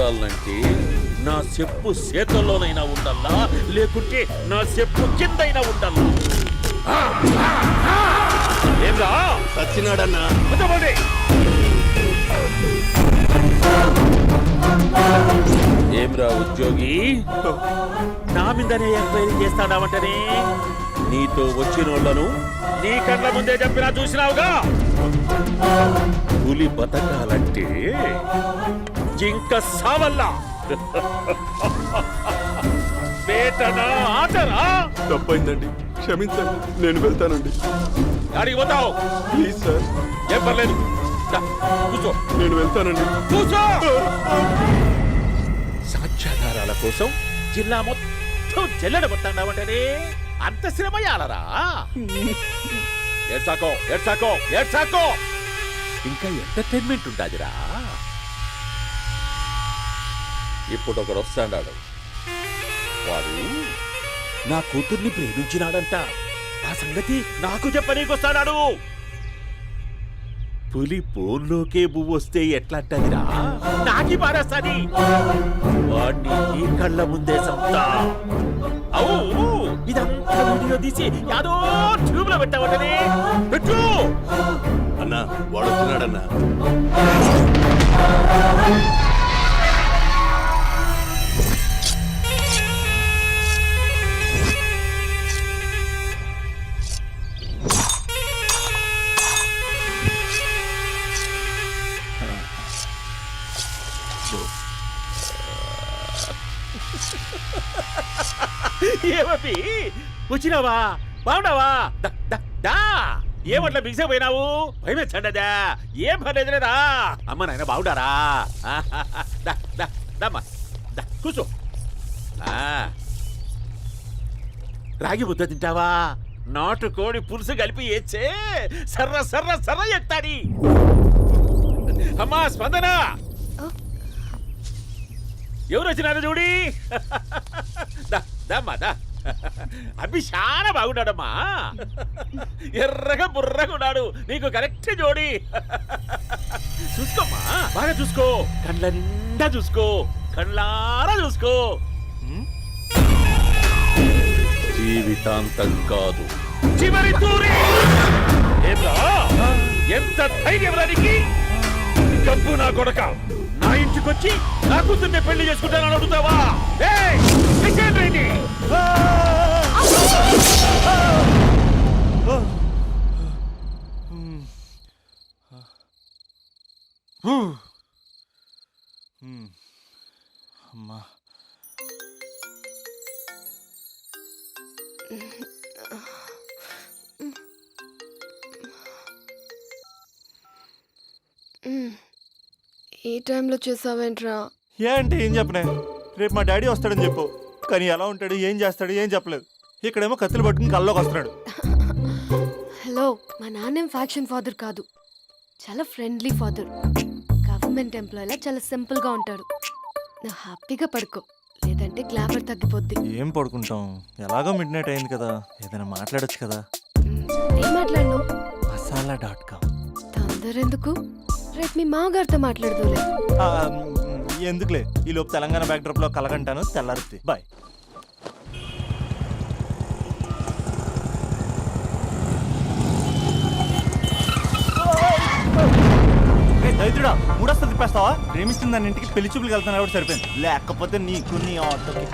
ఉండాలంటే నా చెప్పు చేతుల్లోనైనా ఉండాలా, లేకుంటే నా చెప్పు కిందైనా ఉండాలా? ఏంరా సచ్చినాడన్నా. ఏమ్రా ఉద్యోగి, నా మీదనే ఎంక్వైరీ చేస్తాడావంటనే? నీతో వచ్చినోళ్లను నీ కళ్ళ ముందే చెప్పినా చూసినావుగా. పులి బతకాలంటే జింక సావల్లా. వేటనా ఆటరా? తప్పైందండి, క్షమించండి, నేను వెళ్తానండి. అడిగి పోతావు? Please sir. ఏం పర్లేదు, కూర్చో. నేను వెళ్తానండి. కూర్చో. సాక్ష్యాధారాల కోసం జిల్లా మొత్తం చెల్లడబట్టావంటనే అంత శ్రమయాలరా? ఏడ్సాకో ఏడ్సాకో ఏడ్సాకో, ఇంకా ఎంటర్టైన్మెంట్ ఉండాదిరా. ఇప్పుడు ఒకడు వస్తాడాడు, వాడు నా కూతుర్ని ప్రేమించినాడంట. ఆ సంగతి నాకు చెప్పనీకొస్తాడాడు. పులి పోన్లోకే పువ్వొస్తే ఎట్లాంటదిరా? నాకి పారేస్తాది. వాడిని నీ కళ్ళ ముందే సంతా. అవు ఇదంతా వీడియో తీసి యాదో ట్యూబ్ లో పెట్టావటనే. పెట్టు అన్నా, వాడు వస్తున్నాడన్నా. ఏమీ వచ్చినావా? బాగున్నావా? ఏమట్లా బిగిసే పోయినావు? భయమేచ్చండదా? ఏం పర్లేదులేదా? అమ్మ నాయన బాగుండారా? కూర్చో. రాగి ముద్ద తింటావా? నాటుకోడి పులుసు కలిపి ఏచ్చే సర్ర సర్ర సర్ర ఎత్తాడి. అమ్మా స్పందన, ఎవరు వచ్చినారు చూడి. అభి చాలా బాగున్నాడమ్మా. ఎర్రగా బుర్రగా ఉన్నాడు. నీకు కరెక్ట్ జోడి. చూసుకోమ్మా, బాగా చూసుకో. కళ్ళ నిండా చూసుకో, కళ్ళారా చూసుకో. జీవితాంతం కాదు, చివరి తూరి. ఎంత ధైర్యం రానికి? డబ్బు నా కొడక నా ఇంటికొచ్చి నా కూతుర్ని పెళ్లి చేసుకుంటానని అడుగుతావా? అమ్మా, ఈ టైంలో చేసావేంట్రా? ఏంటి ఏం చెప్పనే? రేపు మా డాడీ వస్తాడని చెప్పు, కానీ ఎలా ఉంటాడు, ఏం చేస్తాడు, ఏం చెప్పలేదు. ఇక్కడేమో కత్తులు పట్టుకుని కల్లోకి వస్తున్నాడు. హలో, మా నాన్నేం ఫ్యాక్షన్ ఫాదర్ కాదు, చాలా ఫ్రెండ్లీ ఫాదర్. గవర్నమెంట్ ఎంప్లాయీలా చాలా సింపుల్ గా ఉంటాడు. నువ్వు హ్యాపీగా పడుకో, లేదంటే గ్లామర్ తగ్గిపోద్ది. ఏం పడుకుంటాం, ఎలాగో మిడ్ నైట్ అయింది కదా, ఏదైనా మాట్లాడొచ్చు కదా. ఏం మాట్లాడను? masala.com. తొందర ఎందుకు? రేపు మీ మామగారితో మాట్లాడదులే. ఎందుకులే, ఈ లోపు తెలంగాణ బ్యాక్డ్రాప్ లో కలగంటాను. తెల్లారుద్ది. బాయ్. దైత్రుడా, మూడొస్తుంది తిప్పేస్తావా? ప్రేమిస్తుంది దాని ఇంటికి పెళ్లి చూపులు వెళ్తాను కాబట్టి సరిపోయింది, లేకపోతే నీకు నీ ఆటోకి.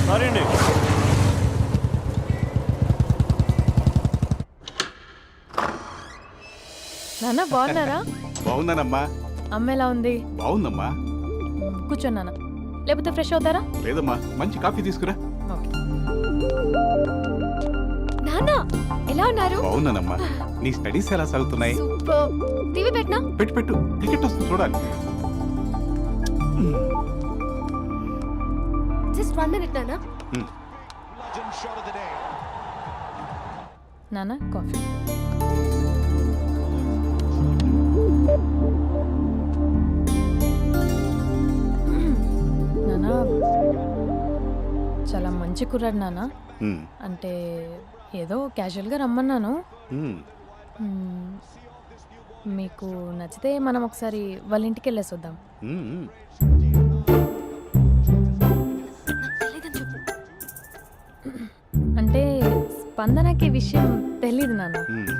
సారీ అండి. నాన్న బాగున్నారా? బాగున్నానమ్మా. అమ్మ ఎలా ఉంది? బాగుందమ్మా. కూర్చో నాన్న, లేకపోతే ఫ్రెష్ అవుతారా? లేదమ్మా, మంచి కాఫీ తీసుకురా. నాన్న ఎలా ఉన్నారు? బాగున్నానమ్మా. నీ స్టడీస్ ఎలా సాగుతున్నాయి? సూపర్. టీవీ పెట్టనా? పెట్టు పెట్టు, క్రికెట్ వస్తుంది చూడాలి. జస్ట్ 1 minute నాన్న. నాన్న కాఫీ. నాన్న చాలా మంచి కుర్రాడు నాన్న. అంటే ఏదో క్యాజువల్గా రమ్మన్నాను. మీకు నచ్చితే మనం ఒకసారి వాళ్ళ ఇంటికి వెళ్ళేసి వద్దాం. మ్మ్. నాకు తెలీదని చెప్పు. అంటే స్పందనకి విషయం తెలీదు నాన్న. మ్మ్.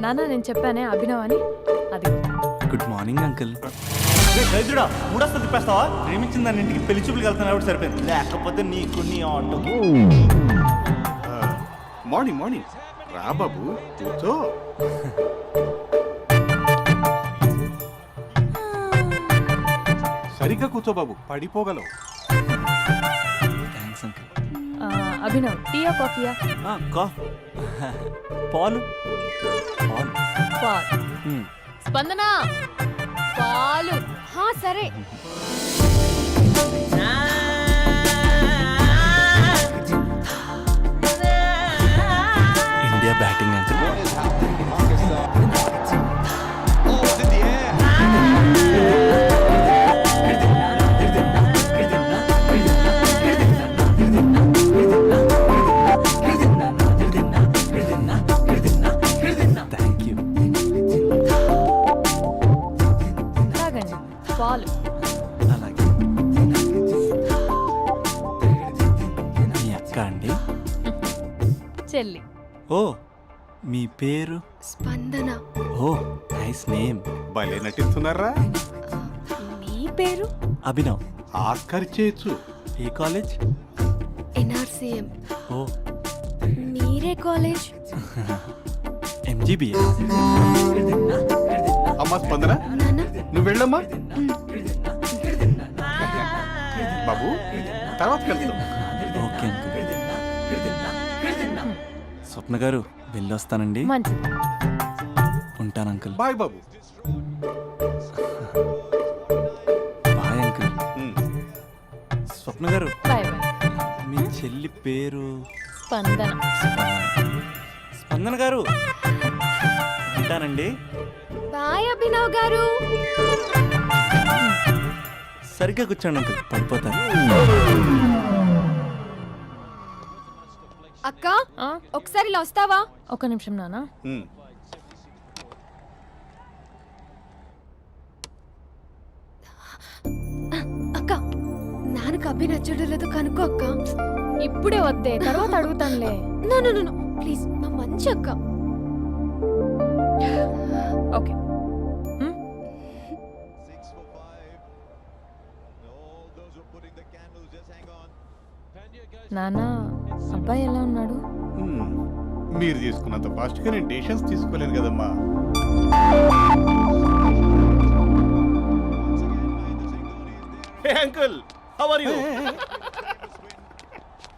నాన్న నేను చెప్పానే అభినవ్ అని, అది. Good morning uncle. దరిద్రుడా మూడొస్తా తిప్పేస్తావా? ప్రేమించిన దాని ఇంటికి పెళ్లి చూపులు వెళ్తాను కాబట్టి సరిపోయింది, లేకపోతే నీకు నీ ఆటోకి. మార్నింగ్ మార్నింగ్ రా బాబు కూర్చో. సరిగ్గా కూర్చో బాబు, పడిపోగలవు. Thanks uncle. అభినవ్ టీయా కాఫీయా? పాలు పాల్. స్పందన పాలు. హా, సరే. India batting uncle. Thank you. తాగండి పాలు. అలాగే. మీ అక్క అండి? చెల్లి. ఓ, మీ పేరు? స్పందన. ఓ, నైస్ నేమ్. భలే నటిస్తున్నారా? నీ పేరు? అభినవ్. ఆస్కార్ చేయొచ్చు. ఏ కాలేజ్? ఎన్ఆర్సీఎం. ఓ, మీరే కాలేజ్? ఎంజీబీఏ. అమ్మా స్పందన, నాన్న. నువ్వు వెళ్ళమ్మా. బాబు తర్వాత వెళ్తాం. Okay uncle. స్వప్న గారు వెళ్ళొస్తానండి. మంచిది. ఉంటాను అంకుల్. బాయ్ బాబు. Bye uncle. మ్మ్. Swapna garu, bye bye. మీ చెల్లి పేరు? స్పందన. స్పందన గారు, ఉంటానండి. బాయ్ అభినవ్ గారు. సరిగ్గా కూర్చోండి అంకుల్, పడిపోతాను. అక్క, ఆ, ఒకసారి ఇలా వస్తావా? ఒక్క నిమిషం నాన్న. మ్మ్. అక్క, నాన్నకు అభి నచ్చడం లేదో కనుక్కో అక్క. ఇప్పుడే వద్దే, తర్వాత అడుగుతానులే. నో ప్లీజ్, నా మంచి అక్క. ఓకే. నాన్న, అబ్బాయి ఎలా ఉన్నాడు? మ్మ్. మీరు తీసుకున్నంత ఫాస్ట్గా నేను డెసిషన్స్ తీసుకోలేను కదమ్మా. Hey uncle, how are you?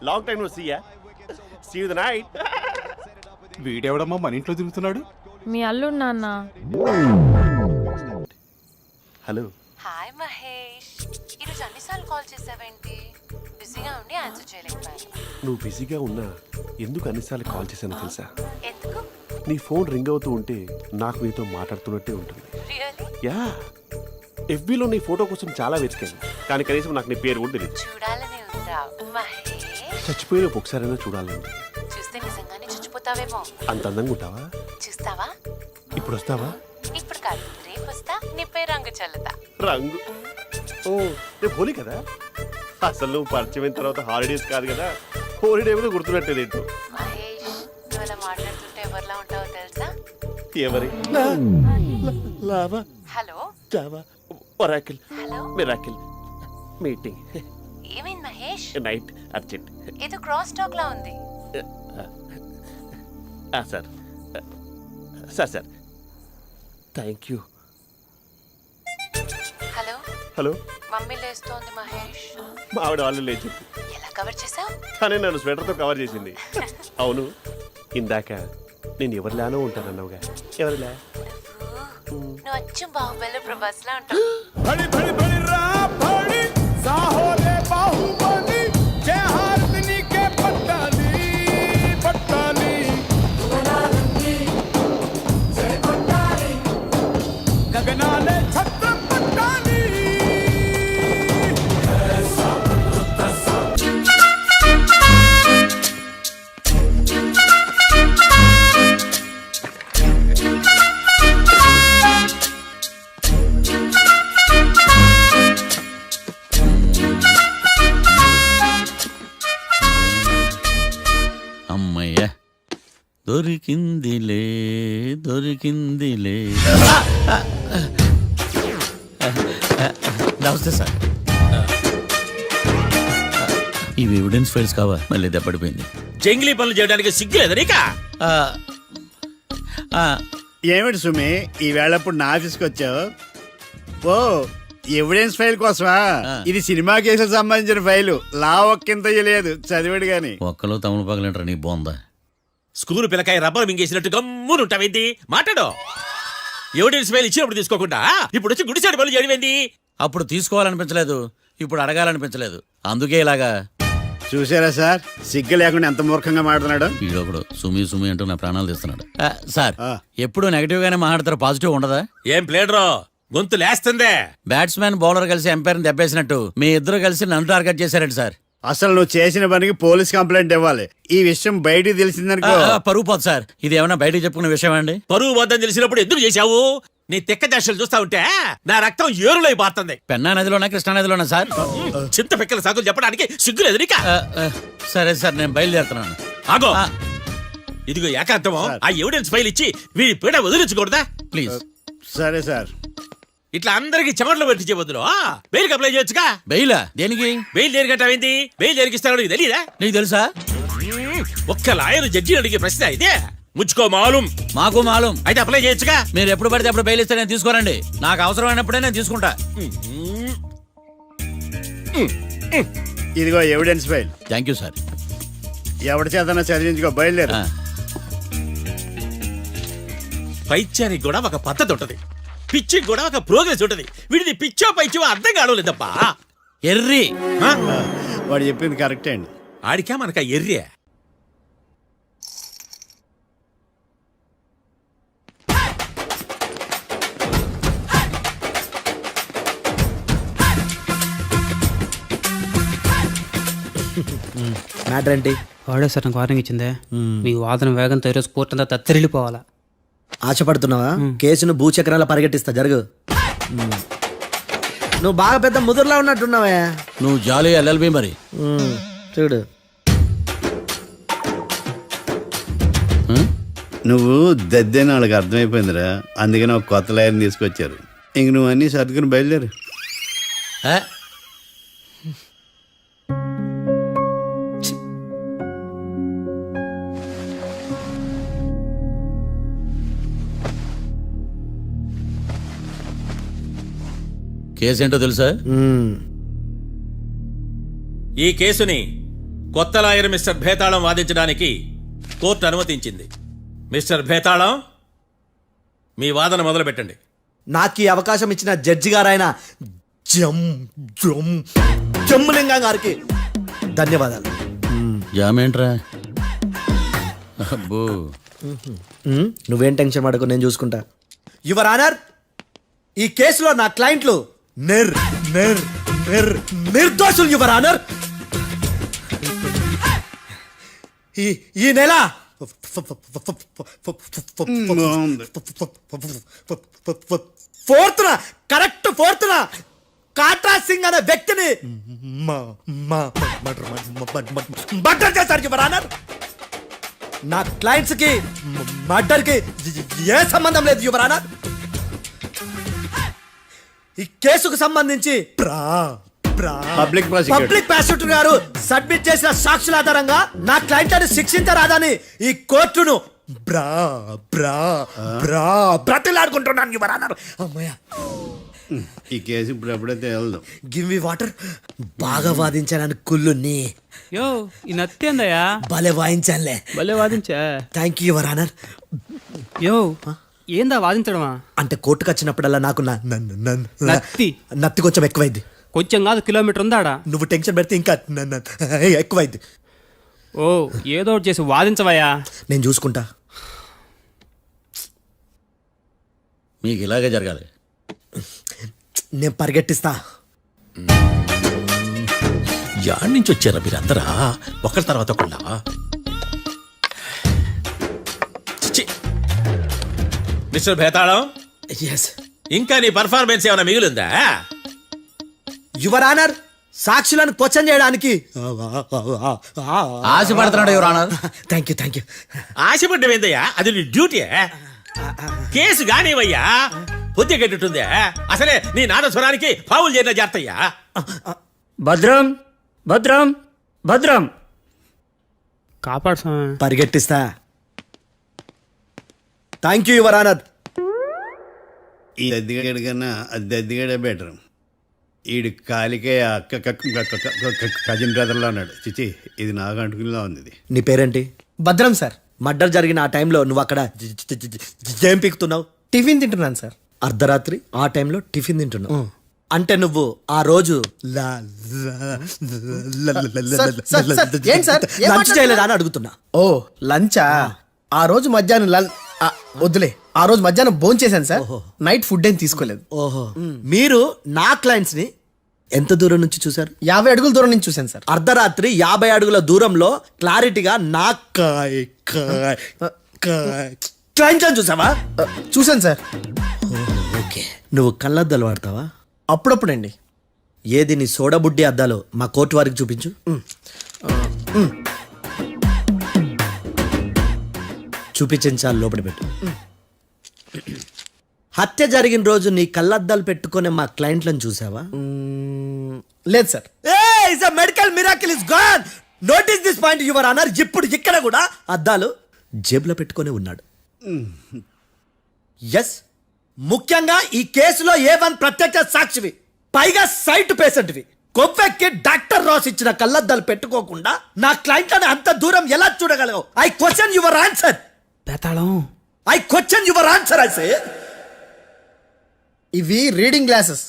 Long time no see ya. See you the night. వీడెవడమ్మా మన ఇంట్లో తిరుగుతున్నాడు? మీ అల్లుడు నాన్న. హలో. హాయ్ మహేష్, ఈరోజు అన్నిసార్లు కాల్ చేసావేంటి? బిజీగా ఉండి ఆన్సర్ చేయలేకపోయాను. నువ్వు బిజీగా ఉన్నా ఎందుకు అన్నిసార్లు కాల్ చేశానో తెలుసా? ఎందుకు? నీ ఫోన్ రింగ్ అవుతూ ఉంటే నాకు నీతో మాట్లాడుతున్నట్టే ఉంటుంది. రియల్లీ? యా, ఎఫ్బీలో నీ ఫోటో కోసం చాలా వెతికాను, కానీ కనీసం నాకు నీ పేరు కూడా తెలియదు. చూడాలని ఉందా మహేష్? చచ్చిపోయిన ఒకసారైనా చూడాలండి. చూస్తే నిజంగానే చచ్చిపోతావేమో. అంత అందంగా ఉంటావా? చూస్తావా? ఇప్పుడు వస్తావా? ఇప్పుడు కాదు, రేపు వస్తా, నీపై రంగు చల్లుతా. రంగు? ఓ, రేపు హోలీ కదా. అసలు నువ్వు పరిచయం అయిన తర్వాత హాలిడేస్ కాదు కదా, హోలిడే కూడా గుర్తున్నట్టేది ఏంటో. మహేష్, నువ్వు అలా మాట్లాడుతుంటే ఎవరిలా ఉంటావో తెలుసా? ఎవరి? Lava, hello Java, Oracle, hello, miracle, meeting, ఏమైంది మహేష్? Night, urgent. ఏదో క్రాస్ టాక్ లా ఉంది. Sir sir sir thank you. Hello, hello, mummy లేస్తోంది మహేష్. మా ఆవిడ వాళ్ళు లేచి ఎలా కవర్ చేసావు? తనే నన్ను స్వెటర్తో కవర్ చేసింది. అవును, ఇందాక నేను ఎవరిలానో ఉంటానన్నావుగా, ఎవరిలా? నువ్వు అచ్చం బాహుబలి ప్రభాస్ లా ఉంటావు. దొరికిందిలే దొరికిందిలే. నమస్తే సార్. ఇవి ఎవిడెన్స్ ఫైల్స్ కావా? మళ్ళీ దెబ్బడిపోయింది. జంగిలీ పనులు చేయడానికి సిగ్గులేదు నీకా? ఏమిటి సుమి ఈ వేళప్పుడు నా ఆఫీస్కి వచ్చావు? ఓ ఎవిడెన్స్ ఫైల్ కోసమా? ఇది సినిమా కేసులకు సంబంధించిన ఫైలు. లా ఒక్కింత లేదు, చదివాడు గాని. ఒక్కలో తమను పగలంటారు నీ బోందా. School పిల్లకాయ rubber మింగేసినట్టు గమ్మునుంటావేంది? మాట్లాడు. ఎవిడెన్స్ ఫైల్ ఇచ్చినప్పుడు తీసుకోకుండా ఇప్పుడు వచ్చి గుడిసాడు పనులు చేయడమేంది? అప్పుడు తీసుకోవాలనిపించలేదు, ఇప్పుడు అడగాలనిపించలేదు, అందుకే ఇలాగా. చూసారా సార్, సిగ్గు లేకుండా ఎంత మూర్ఖంగా మాట్లాడుతున్నాడు. వీడొకడు సుమి సుమి అంటూ నా ప్రాణాలు తీస్తున్నాడు. సార్ ఆ. ఎప్పుడు నెగటివ్ గానే మాట్లాడతారు, పాజిటివ్ ఉండదా? ఏం ప్లేడరో గొంతు లేస్తుందే. బ్యాట్స్మెన్ బౌలర్ కలిసి ఎంపైర్ని దెబ్బేసినట్టు మీ ఇద్దరు కలిసి నన్ను టార్గెట్ చేశారండి సార్. అసలు నువ్వు చేసిన పనికి పోలీస్ కంప్లైంట్ ఇవ్వాలి. ఈ విషయం బయటికి తెలిసిందనుకో పరువు పోదు సార్. ఇది ఏమన్నా బయటకు చెప్పుకునే విషయం అండి? పరువు వద్దని తెలిసినప్పుడు ఎందుకు చేశావు? నీ తెక్క దశలు చూస్తా ఉంటే నా రక్తం ఏరులై పారుతుంది. పెన్నా నదిలోనా కృష్ణా నదిలోనా సార్? చింత పిక్కల సాగులు చెప్పడానికి సిగ్గులేదు నీకా? సరే సార్, నేను బయలుదేరుతున్నాను. ఆగో, ఆ. ఇదిగో ఏకాంతమో ఆ ఎవిడెన్స్ ఫైల్ ఇచ్చి వీడి పీడ వదిలించకూడదా? ప్లీజ్. సరే సార్. ఇట్లా అందరికి చెమటలు పెట్టించే బదులు బెయిల్కి అప్లై చేయొచ్చుగా. బెయిలా? దేనికి? బెయిల్ దేనికంటావేంది? బెయిల్ దేనికిస్తాడో నీకు తెలియదా? నీకు తెలుసా? ఒక్క లాయర్ జడ్జి అడిగే ప్రశ్న అయితే ముచ్చుకో మాలూం. మాకు మాలూం. అయితే అప్లై చేయొచ్చుగా. మీరు ఎప్పుడు పడితే అప్పుడు బెయిల్ ఇస్తే నేను తీసుకోరండి. నాకు అవసరమైనప్పుడే నేను తీసుకుంటా. ఇదిగో evidence file. Thank you sir. ఎవరి చేతనా చదివించుకో, బయలుదేరు. పైత్యానికి కూడా ఒక పద్ధతి ఉంటది, పిచ్చికి కూడా ఒక ప్రోగ్రెస్ ఉంటది. వీడిది పిచ్చో పైచో అర్థం కావలేదప్పా. ఎర్రి. వాడు చెప్పింది కరెక్టే అండి. ఆడికా మనక ఎర్రే. మ్యాటర్ ఏంటి? వాడే సార్ నాకు వార్నింగ్ ఇచ్చిందే. మీ వాదన వేగంతో ఈరోజు కోర్టు అంతా తత్తరిల్లిపోవాలా. ఆశపడుతున్నావా? కేసును భూచక్రాల పరిగెట్టిస్తా, జరుగు. నువ్వు బాగా పెద్ద ముదురులా ఉన్నట్టున్నావే. నువ్వు జాలి ఎల్ఎల్బి మరి. చూడు, నువ్వు దద్దేని వాళ్ళకి అర్థమైపోయిందిరా, అందుకని ఒక కొత్త లాయర్ని తీసుకొచ్చారు. ఇంక నువ్వు అన్నీ సర్దుకుని బయలుదేరు. కేసు ఏంటో తెలుసా? ఈ కేసుని కొత్త లాయర్ మిస్టర్ భేతాళం వాదించడానికి కోర్టు అనుమతించింది. మిస్టర్ భేతాళం, మీ వాదన మొదలు పెట్టండి. నాకు ఈ అవకాశం ఇచ్చిన జడ్జి గారైన జమ్ములింగా గారికి ధన్యవాదాలు. జామేంట్రా? అబ్బో, నువ్వేం టెన్షన్ పడకు, నేను చూసుకుంటా. యువర్ ఆనర్, ఈ కేసులో నా క్లయింట్లు నిర్దోషులు యువర్ ఆనర్. ఈ నెల కరెక్ట్ ఫోర్త్న కాట్రా సింగ్ అనే వ్యక్తిని మర్డర్ చేశారు యువర్ ఆనర్. నా క్లయింట్స్ కి మర్డర్ కి ఏ సంబంధం లేదు యువర్ ఆనర్. ఈ కేసుకు సంబంధించి పబ్లిక్ ప్రాసిక్యూటర్ గారు సబ్మిట్ చేసిన సాక్షుల ఆధారంగా నా క్లయింట్ అని శిక్షించరాదని ఈ కోర్టును బ్రతిలాడుకుంటున్నాను యువర్ ఆనర్. అమ్మయ్య, ఈ కేసు ఇప్పుడు ఎప్పుడైతే వెళ్దాం. Give me water. బాగా వాదించానని కుళ్ళుని. యో, ఈ నత్తేందయ్యా? భలే వాయించానులే. భలే వాదించా. Thank you your honour. యో, ఏందా వాదించడమా? అంటే కోర్టుకు వచ్చినప్పుడల్లా నాకు నత్తి కొంచెం ఎక్కువైంది. కొంచెం కాదు, కిలోమీటర్ ఉందాడా. నువ్వు టెన్షన్ పెడితే ఇంకా ఎక్కువైంది. ఓ, ఏదో ఒకటి చేసి వాదించవయ్యా. నేను చూసుకుంటా. మీకు ఇలాగే జరగాలి. నేను పరిగెట్టిస్తా. యాడ్ నుంచి వచ్చారా మీరందరా ఒకరి తర్వాత ఒకళ్ళ? మిస్టర్ భేతాళం, ఎస్ ఇంకా నీ పర్ఫార్మెన్స్ ఏమైనా మిగిలిందా? యువర్ ఆనర్, సాక్షులను క్వశ్చన్ చేయడానికి ఆశపడుతున్నాడు యువర్ ఆనర్. థ్యాంక్ యూ ఆశపడ్డమేందయ్యా, అది నీ డ్యూటీ. కేసు గానివయ్యా, బుద్ధి గట్టుందే. అసలే నీ నాదస్వరానికి పావులు చేరిన జాతయ్యా. భద్రం భద్రం భద్రం కాపాడు స్వామి. పరిగెట్టిస్తా. Thank you your honour. ఈ దద్దిగాడి కన్నా అది దద్దిగాడే బెటర్. ఈడు కాలికే కజిన్ బ్రదర్లో అన్నాడు. చిచి, ఇది నాకు అంటుకునిలా ఉంది. ఇది నీ పేరేంటి? భద్రం సార్. మర్డర్ జరిగిన ఆ టైంలో నువ్వు అక్కడ ఏం పీకుతున్నావు? టిఫిన్ తింటున్నాను సార్. అర్ధరాత్రి ఆ టైంలో టిఫిన్ తింటున్నావు అంటే నువ్వు ఆ రోజు ఏం సార్? ఏం లంచ్ చేయలేదా అని అడుగుతున్నా. ఓ లంచా? ఆ రోజు మధ్యాహ్నం వద్దులే, ఆ రోజు మధ్యాహ్నం భోంచేశాను సార్. నైట్ ఫుడ్ ఏం తీసుకోలేదు. ఓహో, మీరు నా క్లయింట్స్ ని ఎంత దూరం నుంచి చూశారు? 50 అడుగుల దూరం నుంచి చూశాను సార్. అర్ధరాత్రి 50 అడుగుల దూరంలో క్లారిటీగా నా క్లయింట్స్ అని చూసావా? చూశాను సార్. ఓకే, నువ్వు కళ్ళద్దాలు వాడతావా? అప్పుడప్పుడండి. ఏది నీ సోడబుడ్డి అద్దాలు మా కోర్టు వారికి చూపించు. చూపించాలి, లోపల పెట్టు. హత్య జరిగిన రోజు నీ కళ్ళద్దాలు పెట్టుకునే మా క్లయింట్లను చూసావా? లేదు sir. Medical miracle is gone. Notice this point your honour. ఇప్పుడు ఇక్కడ కూడా అద్దాలు జేబులో పెట్టుకొని ఉన్నాడు. ఎస్, ముఖ్యంగా ఈ కేసులో A1 ప్రత్యక్ష సాక్షివి, పైగా సైట్ పేషెంట్వి. కొవ్వెక్కి డాక్టర్ రాస్ ఇచ్చిన కళ్ళద్దాలు పెట్టుకోకుండా నా క్లయింట్లను అంత దూరం ఎలా చూడగలవు? I question your answer. బేతాళం I question your answer. I say ఇవి రీడింగ్ గ్లాసెస్.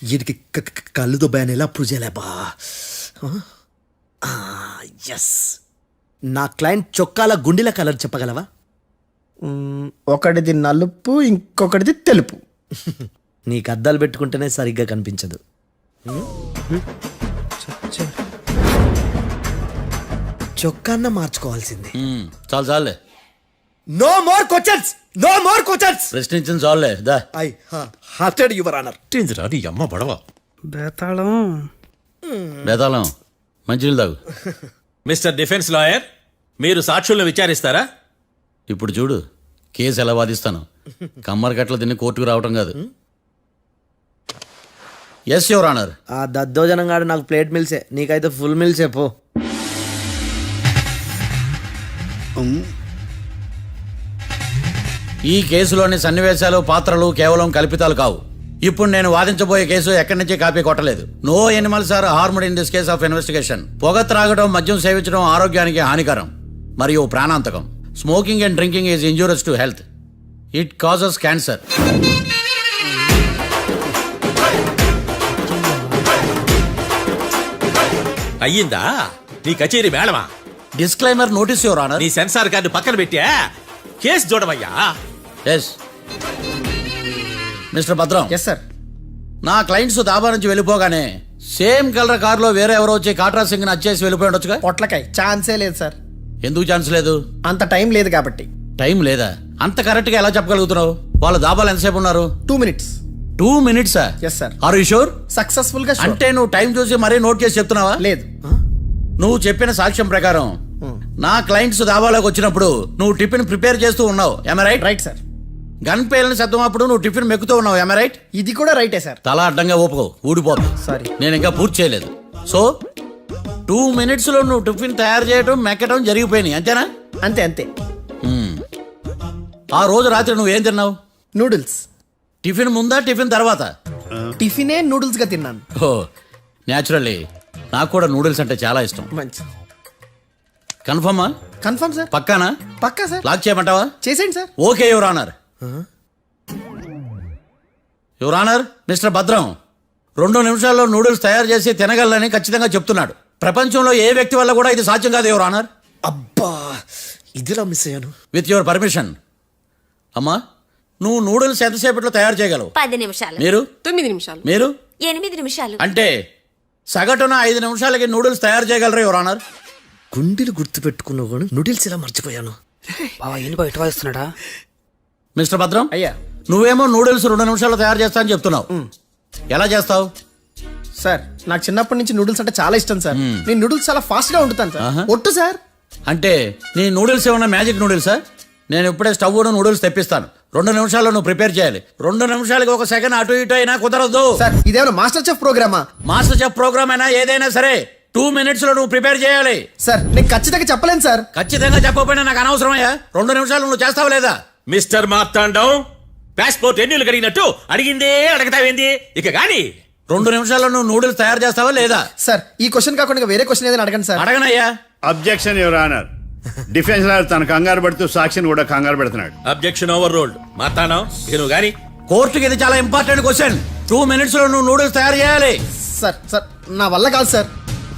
వీడికి కళ్ళుతో భయాన్ని ఎలా ప్రూవ్ చేయలేబా? ఎస్, నా క్లయింట్ చొక్కాల గుండెల కలర్ చెప్పగలవా? ఒకటిది నలుపు, ఇంకొకటిది తెలుపు. నీకు అద్దాలు పెట్టుకుంటేనే సరిగ్గా కనిపించదు. చొక్కాన్న మార్చుకోవాల్సింది. చాలు చాలులే, no more questions, no more questions. ప్రశ్నించిన చాలులే. దా ఐ హార్టెడ్ యువర్ ఆనర్. నీ అమ్మ పడవ. బేతాళం బేతాళం మంచినీళ్ళు తాగు. మిస్టర్ డిఫెన్స్ లాయర్, మీరు సాక్షులను విచారిస్తారా? ఇప్పుడు చూడు కేసు ఎలా వాదిస్తాను. కమ్మరి కట్టలు తిని కోర్టుకు రావటం కాదు. Yes your honour. ఆ దద్దోజనంగాడు నాకు ప్లేట్ మిల్సే, నీకైతే ఫుల్ మిల్సే పో. ఈ కేసులోని సన్నివేశాలు, పాత్రలు కేవలం కల్పితాలు కావు. ఇప్పుడు నేను వాదించబోయే కేసు ఎక్కడి నుంచి కాపీ కొట్టలేదు. No animals are harmed in this case of investigation. పొగ త్రాగడం, మద్యం సేవించడం ఆరోగ్యానికి హానికరం మరియు ప్రాణాంతకం. Smoking and drinking is injurious to health. It causes cancer. అయ్యిందా నీ కచేరీ మేడమా? Disclaimer notice your honour. నీ సెన్సార్ కార్డు పక్కన పెట్టా కేసు చూడమయ్యా. Yes mister Bhadram. Yes sir. నా క్లయింట్స్ దాబా నుంచి వెళ్ళిపోగానే సేమ్ కలర్ కారులో వేరే ఎవరో వచ్చి కాట్రా సింగ్ వచ్చేసి వెళ్ళిపోయి ఉండొచ్చుగా. పొట్లకాయ ఛాన్సే లేదు సార్. ఎందుకు ఛాన్స్ లేదు? అంత టైం లేదు కాబట్టి. టైం లేదా? అంత కరెక్ట్ గా ఎలా చెప్పగలుగుతున్నావు? వాళ్ళ దాబాలు ఎంతసేపు ఉన్నారు? 2 minutes. 2 minutes? Yes sir. Are you sure? Successful గా sure. అంటే నువ్వు టైం చూసి మరీ నోట్ చేసి చెప్తున్నావా? లేదు. నువ్వు చెప్పిన సాక్ష్యం ప్రకారం నా క్లయింట్స్ దాబాలోకి వచ్చినప్పుడు నువ్వు టిఫిన్ ప్రిపేర్ చేస్తూ ఉన్నావు. am I right? Right sir. Gun పేలిన శబ్దం అప్పుడు నువ్వు టిఫిన్ మెక్కుతూ ఉన్నావు. am I right? ఇది కూడా రైటే సార్. తల అడ్డంగా ఊపుకో, ఊడిపోతుంది. సారీ. నేను ఇంకా పూర్తి చేయలేదు. సో 2 minutes లో నువ్వు టిఫిన్ తయారు చేయడం, మెక్కడం జరిగిపోయినాయి, అంతేనా? అంతే అంతే. ఆ రోజు రాత్రి నువ్వేం తిన్నావు? నూడిల్స్. టిఫిన్ ముందా, టిఫిన్ తర్వాత? టిఫినే నూడిల్స్ గా తిన్నాను. ఓ న్యాచురల్లీ నాకు కూడా నూడిల్స్ అంటే చాలా ఇష్టం. మంచి. కన్ఫర్మా? Confirm sir. పక్కానా? పక్కా సార్. లాక్ చేయమంటావా? చేసేయండి sir. Okay your honour. Your honour, mister Bhadram 2 నిమిషాల్లో నూడిల్స్ తయారు చేసి తినగలని ఖచ్చితంగా చెప్తున్నాడు. ప్రపంచంలో ఏ వ్యక్తి వల్ల కూడా ఇది సాధ్యం కాదు యువర్ ఆనర్. అబ్బా, ఇదిలా మిస్ అయ్యాను. With your permission. అమ్మా, నువ్వు నూడిల్స్ ఎంతసేపట్లో తయారు చేయగలవు? 10 నిమిషాలు. మీరు? 9 నిమిషాలు. మీరు? 8 నిమిషాలు. అంటే సగటున 5 నిమిషాలకి నూడిల్స్ తయారు చేయగలరు యువర్ ఆనర్. గుండెలు గుర్తు పెట్టుకున్నావు కానీ నూడిల్స్ ఇలా మర్చిపోయాను. బావా ఏంటి బావ ఇటు వాయిస్తున్నాడా? మిస్టర్ భద్రం, అయ్యా. నువ్వేమో నూడిల్స్ 2 నిమిషాల్లో తయారు చేస్తా అని చెప్తున్నావు. ఎలా చేస్తావు? సార్ నాకు చిన్నప్పటి నుంచి నూడిల్స్ అంటే చాలా ఇష్టం సార్. నేను నూడిల్స్ చాలా ఫాస్ట్ గా వండుతాను సార్. ఆహా. ఒట్టు సార్. అంటే నీ నూడిల్స్ ఏమన్నా మ్యాజిక్ నూడిల్సా? నేను ఇప్పుడే స్టవ్ నూడిల్స్ తెప్పిస్తాను. 2 నిమిషాల్లో నువ్వు ప్రిపేర్ చేయాలి. 2 నిమిషాలకి 1 సెకండ్ అటు ఇటు అయినా కుదరదు. సార్ ఇదేమైనా మాస్టర్ చెఫ్ ప్రోగ్రామా? మాస్టర్ చెఫ్ ప్రోగ్రామ్ అయినా ఏదైనా సరే 2 minutes లో నువ్వు ప్రిపేర్ చేయాలి. సార్ నేను ఖచ్చితంగా చెప్పలేను సార్. ఖచ్చితంగా చెప్పకపోయినా నాకు అనవసరమయ్యా. 2 నిమిషాలు నువ్వు చేస్తావు లేదా? మిస్టర్ మార్తాండం, పాస్పోర్ట్ ఎన్నిలు కడిగినట్టు అడిగిందే అడగతావేంది? ఇక గాని 2 నిమిషాల్లో నువ్వు నూడిల్స్ తయారు చేస్తావా లేదా? సార్ ఈ క్వశ్చన్ కాకుండా ఇంకా వేరే క్వశ్చన్ ఏదైనా అడగండి సార్. అడగనయ్యా. Objection your honour. Defence lawyer తన కంగారు పడుతూ సాక్షిని కూడా కంగారు పెడుతున్నాడు. Objection over rolled. మార్తాండం, ఇక నువ్వు గాని కోర్టుకి ఇది చాలా ఇంపార్టెంట్ క్వశ్చన్. 2 minutes లో నువ్వు నూడిల్స్ తయారు చేయాలి. సార్ సార్ నా వల్ల కాదు సార్.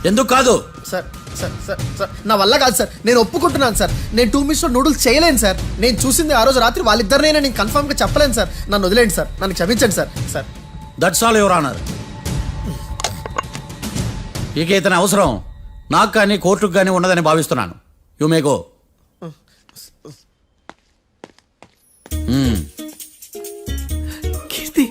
ఎందుకు కాదు? సార్ సార్ సార్ సార్ నా వల్ల కాదు సార్. నేను ఒప్పుకుంటున్నాను సార్. నేను 2 minutes లో నూడిల్స్ చేయలేను సార్. నేను చూసింది ఆ రోజు రాత్రి వాళ్ళిద్దరినైనా నేను కన్ఫర్మ్ గా చెప్పలేను సార్. నన్ను వదిలేండి సార్. నన్ను క్షమించండి sir. Sir that's all your honour. ఇక ఇతని అవసరం నాకు కానీ కోర్టుకు కానీ ఉండదని భావిస్తున్నాను. You may go. Keerthi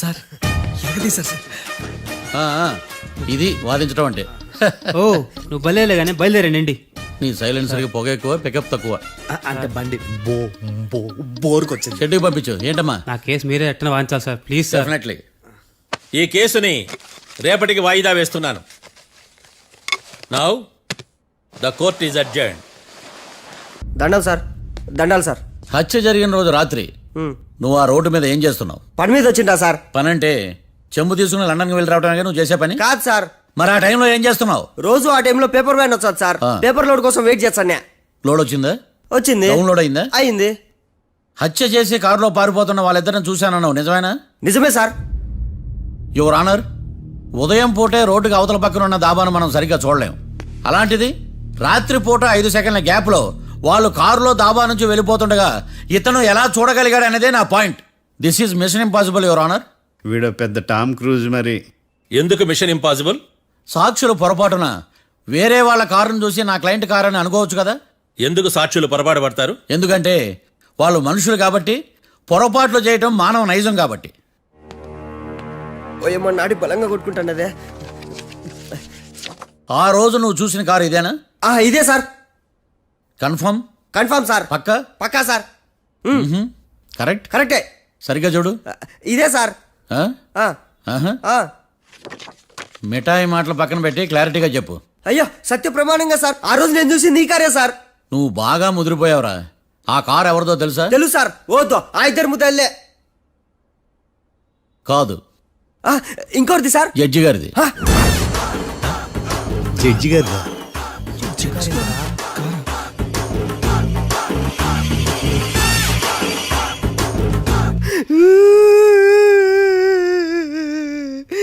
sir ఎలాగది సార్? ఇది వాదించడం అంటే. ఓ నువ్వు బయలుదేరలే కానీ బయలుదేరండి. నీ సైలెన్సర్కి పొగ ఎక్కువ, పికప్ తక్కువ. అంటే బండి బోర్కి వచ్చింది. షెడ్యూల్ పంపించు. ఏంటమ్మా? నా కేసు మీరే ఎట్టన వాయించాలి సార్, ప్లీజ్ సార్. డెఫినెట్లీ. ఈ కేసుని రేపటికి వాయిదా వేస్తున్నాను. Now the court is adjourned. దండాలు సార్. దండాలు సార్. హత్య జరిగిన రోజు రాత్రి నువ్వు ఆ రోడ్డు మీద ఏం చేస్తున్నావు? పని మీద వచ్చిందా సార్? పని అంటే చెంబు తీసుకుని లండన్కి వెళ్ళి రావడానికి నువ్వు చేసే పని కాదు సార్. మరి ఆ టైంలో ఏం చేస్తున్నావు? రోజు ఆ టైంలో పేపర్ వ్యాన్ వచ్చాది సార్. పేపర్ లోడ్ కోసం వెయిట్ చేస్తాను. లోడ్ వచ్చిందా? వచ్చింది. డౌన్లోడ్ అయిందా? అయింది. హత్య చేసి కారులో పారిపోతున్న వాళ్ళిద్దరిని చూశానన్నావు, నిజమేనా? నిజమే సార్. యువర్ ఆనర్, ఉదయం పూటే రోడ్డుకి అవతల పక్కన ఉన్న దాబాను మనం సరిగ్గా చూడలేం. అలాంటిది రాత్రి పూట 5 సెకండ్ల గ్యాప్లో వాళ్ళు కారులో దాబా నుంచి వెళ్ళిపోతుండగా ఇతను ఎలా చూడగలిగాడు అనేదే నా point. This is mission impossible your honour. వీడు పెద్ద టామ్ క్రూజ్ మరి. ఎందుకు మిషన్ ఇంపాసిబుల్? సాక్షులు పొరపాటున వేరే వాళ్ళ కారును చూసి నా క్లయింట్ కారు అని అనుకోవచ్చు కదా. ఎందుకు సాక్షులు పొరపాటు పడతారు? ఎందుకంటే వాళ్ళు మనుషులు కాబట్టి, పొరపాట్లు చేయటం మానవ నైజం కాబట్టి. ఏమో నాడి బలంగా కొట్టుకుంటానదే. ఆ రోజు నువ్వు చూసిన కారు ఇదేనా? ఇదే sir. Confirm? Confirm sir. Pakka? Pakka sir. Correct? కరెక్టే. సరిగ్గా చూడు. ఇదే సార్. మిఠాయి మాటలు పక్కన పెట్టి క్లారిటీగా చెప్పు. అయ్యో సత్య ప్రమాణంగా సార్, ఆ రోజు నేను చూసింది ఈ కారే సార్. నువ్వు బాగా ముదిరిపోయావురా. ఆ కారు ఎవరిదో తెలుసా? తెలుసు సార్. ఓతో ఆ ఇద్దరు ముద్దల్లే. కాదు, ఇంకోటిది సార్. జడ్జి గారిది. జడ్జి గారు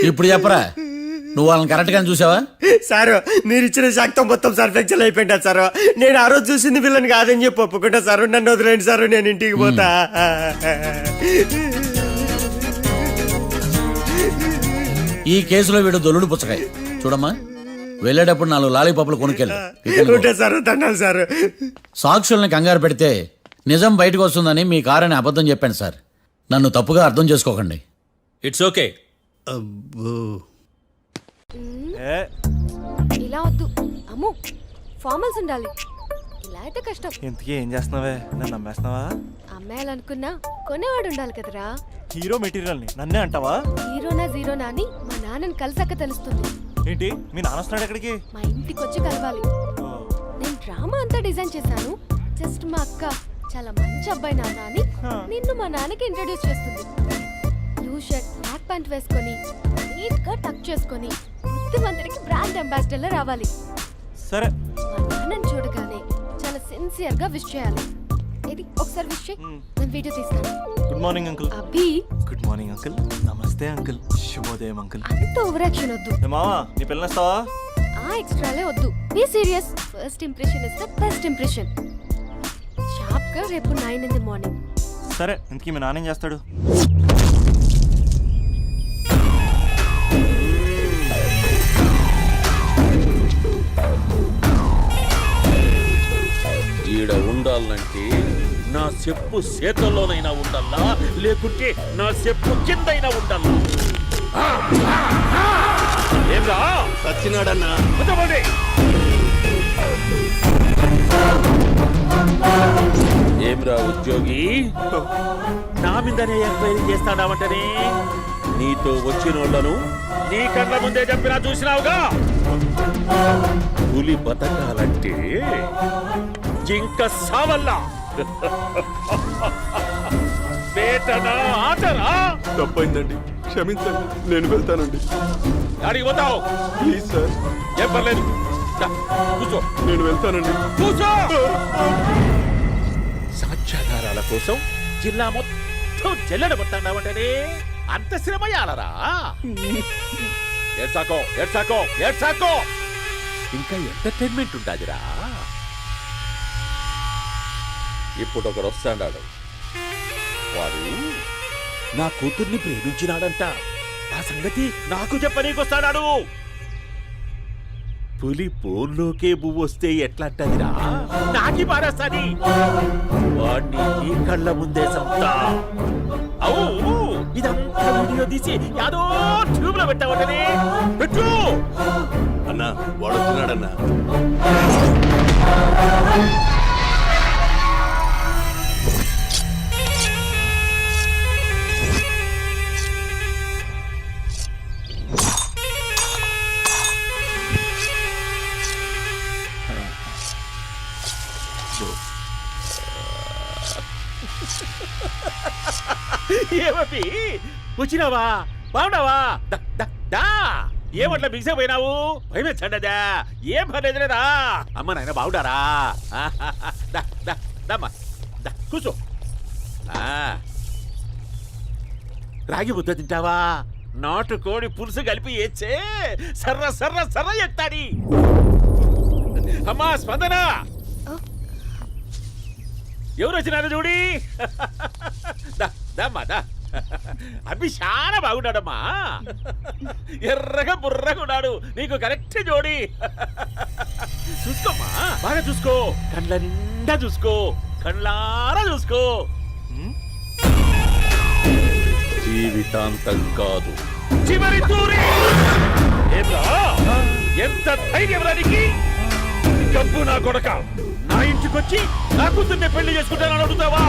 ఇప్పుడు చెప్పరా, నువ్వు వాళ్ళని కరెక్ట్ గానే చూసావా? సార్ మీరు ఇచ్చిన శాక్తం మొత్తం సార్ ఫ్రాక్చర్ అయిపోయింటా సార్. నేను ఆ రోజు చూసింది వీళ్ళని కాదని చెప్పి ఒప్పుకుంటా సార్. నన్ను వదిలేండి సార్, నేను ఇంటికి పోతా. ఈ కేసులో వీడు దొల్లుడు పుచ్చకాయ. చూడమ్మా, వెళ్ళేటప్పుడు 4 లాలీపాపులు కొనుక్కెళ్ళు. Sir దండాలి sir. సాక్షుల్ని కంగారు పెడితే నిజం బయటకు వస్తుందని మీ కారని అబద్ధం చెప్పాను సార్. నన్ను తప్పుగా అర్థం చేసుకోకండి. It's okay. ఇలా వద్దు అమ్ము, ఫార్మల్స్ ఉండాలి. ఇలా అయితే కష్టం. ఇంతకీ ఏం చేస్తున్నావే? నన్ను నమ్మేస్తున్నావా? అమ్మాయాలనుకున్నా కొనేవాడు ఉండాలి కదరా. హీరో మెటీరియల్ని నన్నే అంటావా? హీరోనా జీరోనా అని మా నాన్నని కలిసాక తెలుస్తుంది. ఏంటి మీ నాన్న వస్తున్నాడు ఎక్కడికి? మా ఇంటికి వచ్చి కలవాలి. నేను డ్రామా అంతా డిజైన్ చేశాను. జస్ట్ మా అక్క చాలా మంచి అబ్బాయి నాన్న అని నిన్ను మా నాన్నకి ఇంట్రడ్యూస్ చేస్తుంది. బ్లూ షర్ట్, బ్లాక్ ప్యాంట్ వేసుకొని నీట్ గా టక్ చేసుకొని బుద్ధిమంతుడికి బ్రాండ్ అంబాసిడర్ రావాలి. సరే. మా నాన్నని చూడగానే చాలా సిన్సియర్ గా విష్ చేయాలి. ఇది ఒకసారి విష్ చేయి. నేను వీడియో తీస్తాను. Good morning uncle. Abhi. Good morning uncle. నమస్తే అంకుల్. శుభోదయం అంకుల్. అంత ఓవర్ యాక్షన్ వద్దు. మావా నీ పిల్లనిస్తావా? ఆ ఎక్స్ట్రాలే వద్దు. Be serious. First impression is the best impression. Sharp గా రేపు 9 in the morning. సరే, ఇంతకీ మీ నాన్న ఏం చేస్తాడు? ఈడ ఉండాలంటే నా చెప్పు చేతల్లోనైనా ఉండాలా లేకుంటే నా చెప్పు కిందైనా ఉండాలా ఏంరా సచ్చినాడన్నా కొంతమంది ఏమ్రా ఉద్యోగి నా మీదనే ఎంక్వైరీ చేస్తాడావంటనే నీతో వచ్చినోళ్లను నీ కళ్ళ ముందే చెప్పినా చూసినావుగా పులి బతకాలంటే జింక సావల్లా వేటనా ఆటరా తప్పైందండి క్షమించండి నేను వెళ్తానండి అడిగి పోతావు ప్లీజ్ సార్ ఏం పర్లేదు దా, కూర్చో నేను వెళ్తానండి కూర్చో సాక్ష్యాధారాల కోసం జిల్లా మొత్తం చెల్లడబట్టావంటనే అంత శ్రమయాలరా ఏడ్సాకో ఏడ్సాకో ఏడ్సాకో ఇంకా ఎంటర్టైన్మెంట్ ఉంటాదిరా ఇప్పుడు ఒకడు వస్తాడాడు వాడు నా కూతుర్ని ప్రేమించినాడంట ఆ సంగతి నాకు చెప్పనీకొస్తాడాడు పులి బోన్లోకే పువ్వొస్తే ఎట్లాంటదిరా నాకి పారేస్తాది వాడిని నీ కళ్ళ ముందే సంతా అవు ఇదంతా వీడియో తీసి యాదో ట్యూబ్ లో పెట్టావటనే పెట్టు అన్నా వాడు వచ్చినాడన్నా ఏమపి వచ్చినావా బాగున్నావా దా ఏమట్లా బిగిసే పోయినావు భయమేచ్చండదా ఏం పర్లేదులేదా అమ్మ నాయన బాగుండారా దమ్మా కూర్చో రాగి ముద్ద తింటావా నాటు కోడి పులుసు కలిపి ఏచ్చే సర్ర సర్ర సర్ర ఎత్తాడి అమ్మా స్పందన ఎవరు వచ్చినారు చూడి దమ్మా దా అభి చాలా బాగున్నాడమ్మా ఎర్రగా బుర్రగా ఉన్నాడు నీకు కరెక్ట్ జోడి చూసుకోమ్మా బాగా చూసుకో కళ్ళ నిండా చూసుకో కళ్ళారా చూసుకో జీవితాంతం కాదు చివరి తూరి ఎంత ధైర్యం రానికి డబ్బు నా కొడక నా ఇంటికొచ్చి నా కూతుర్ని పెళ్లి చేసుకుంటానని అడుగుతావా